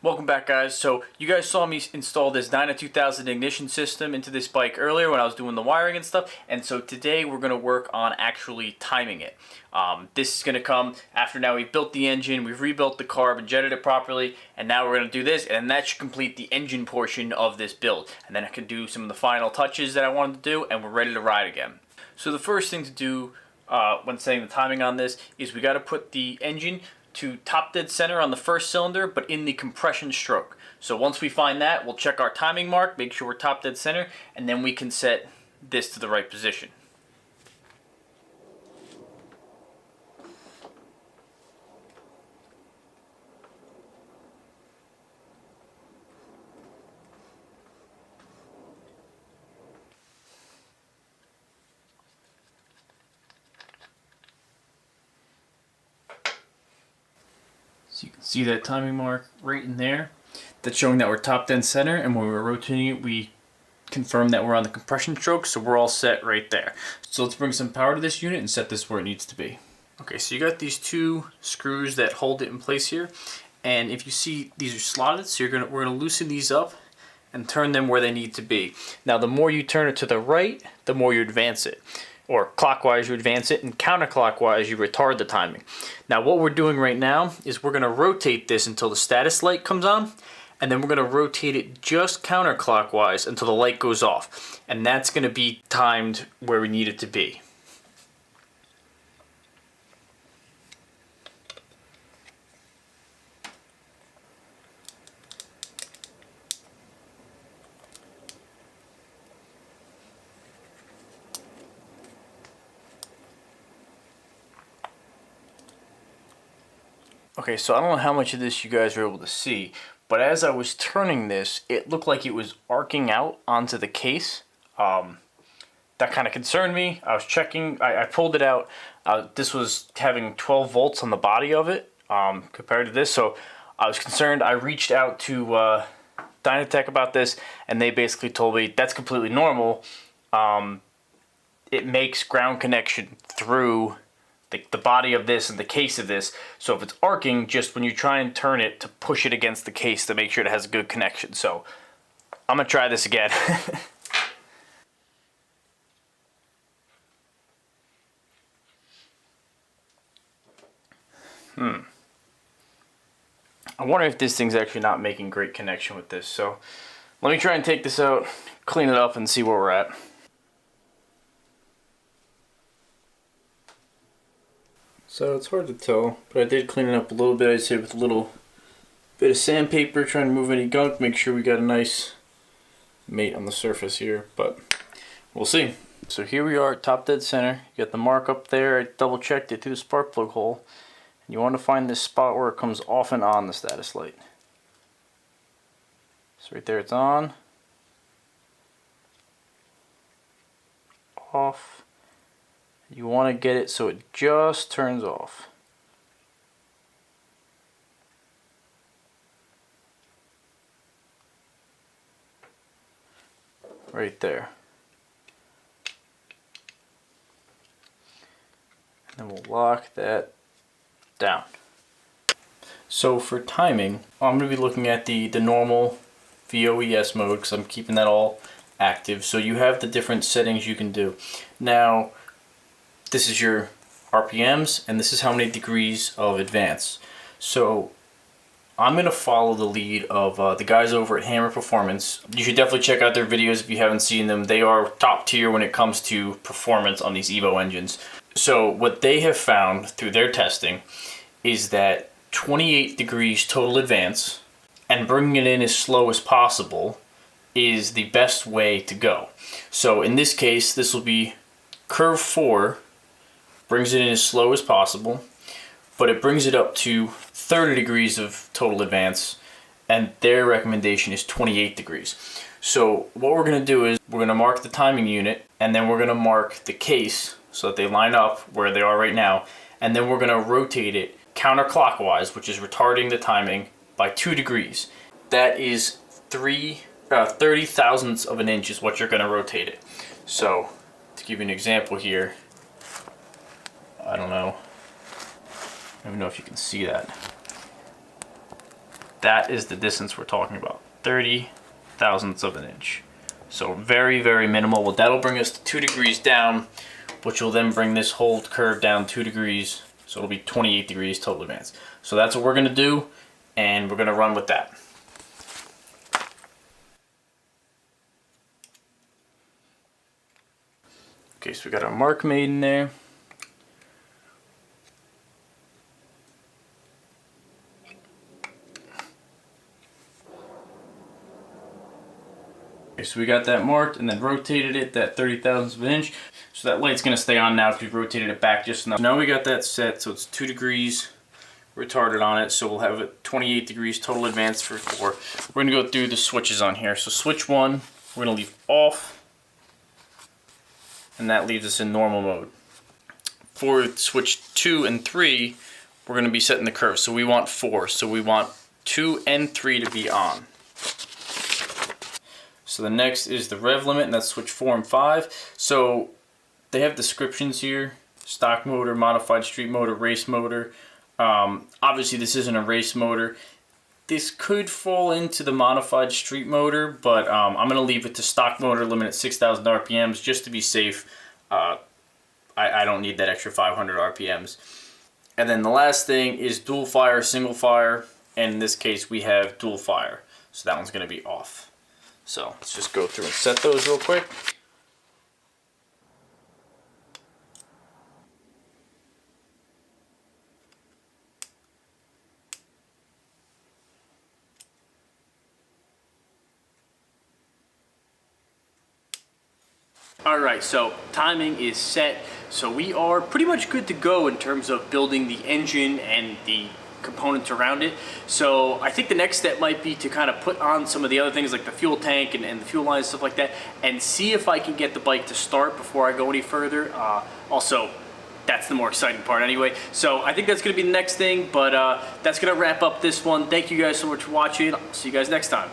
Welcome back, guys. So you guys saw me install this Dyna 2000 ignition system into this bike earlier when I was doing the wiring and stuff, and so today we're going to work on actually timing it. This is going to come after now we've built the engine, we've rebuilt the carb and jetted it properly, and now we're going to do this, and that should complete the engine portion of this build. And then I can do some of the final touches that I wanted to do, and we're ready to ride again. So the first thing to do when setting the timing on this is we got to put the engine to top dead center on the first cylinder, but in the compression stroke. So once we find that, we'll check our timing mark, make sure we're top dead center, and then we can set this to the right position. So you can see that timing mark right in there. That's showing that we're top dead center, and when we're rotating it, we confirm that we're on the compression stroke, so we're all set right there. So let's bring some power to this unit and set this where it needs to be. Okay, so you got these two screws that hold it in place here, and if you see these are slotted, so we're gonna loosen these up and turn them where they need to be. Now the more you turn it to the right, the more you advance it. Or clockwise you advance it, and counterclockwise you retard the timing. Now what we're doing right now is we're gonna rotate this until the status light comes on, and then we're gonna rotate it just counterclockwise until the light goes off. And that's gonna be timed where we need it to be. Okay, so I don't know how much of this you guys were able to see, but as I was turning this, it looked like it was arcing out onto the case. That kind of concerned me. I was checking, I pulled it out. This was having 12 volts on the body of it compared to this, so I was concerned. I reached out to Dyna about this, and they basically told me that's completely normal. It makes ground connection through the body of this and the case of this, so if it's arcing, just when you try and turn it, to push it against the case to make sure it has a good connection. So I'm gonna try this again. I wonder if this thing's actually not making great connection with this, so let me try and take this out, clean it up, and see where we're at. So it's hard to tell, but I did clean it up a little bit, I'd say, with a little bit of sandpaper, trying to move any gunk, make sure we got a nice mate on the surface here, but we'll see. So here we are at top dead center. You got the mark up there. I double checked it through the spark plug hole. And you want to find this spot where it comes off and on the status light. So right there it's on, off. You want to get it so it just turns off. Right there. And then we'll lock that down. So for timing, I'm going to be looking at the normal VOES mode because I'm keeping that all active. So you have the different settings you can do. Now, this is your RPMs, and this is how many degrees of advance. So I'm going to follow the lead of the guys over at Hammer Performance. You should definitely check out their videos if you haven't seen them. They are top tier when it comes to performance on these Evo engines. So what they have found through their testing is that 28 degrees total advance and bringing it in as slow as possible is the best way to go. So in this case, this will be curve 4, brings it in as slow as possible, but it brings it up to 30 degrees of total advance, and their recommendation is 28 degrees. So what we're going to do is we're going to mark the timing unit, and then we're going to mark the case so that they line up where they are right now, and then we're going to rotate it counterclockwise, which is retarding the timing by 2 degrees. That is 30 thousandths of an inch is what you're going to rotate it. So to give you an example here, I don't even know if you can see that. That is the distance we're talking about, 30 thousandths of an inch. So very, very minimal. Well, that'll bring us to 2 degrees down, which will then bring this whole curve down 2 degrees. So it'll be 28 degrees total advance. So that's what we're gonna do, and we're gonna run with that. Okay, so we got our mark made in there. Okay, so we got that marked and then rotated it that 30 thousandths of an inch. So that light's gonna stay on now because we rotated it back just enough. Now we got that set, so it's 2 degrees retarded on it. So we'll have it 28 degrees total advance for 4. We're gonna go through the switches on here. So switch 1, we're gonna leave off, and that leaves us in normal mode. For switch 2 and 3, we're gonna be setting the curve. So we want 4, so we want 2 and 3 to be on. So the next is the rev limit, and that's switch 4 and 5. So they have descriptions here: stock motor, modified street motor, race motor. Obviously this isn't a race motor. This could fall into the modified street motor, but I'm going to leave it to stock motor, limit at 6,000 RPMs just to be safe. I don't need that extra 500 RPMs. And then the last thing is dual fire, single fire, and in this case we have dual fire. So that one's going to be off. So let's just go through and set those real quick. Alright, so timing is set. So we are pretty much good to go in terms of building the engine and the components around it. So I think the next step might be to kind of put on some of the other things like the fuel tank and the fuel lines, stuff like that, and see if I can get the bike to start before I go any further. Also, that's the more exciting part anyway. So I think that's going to be the next thing, but that's going to wrap up this one. Thank you guys so much for watching. I'll see you guys next time.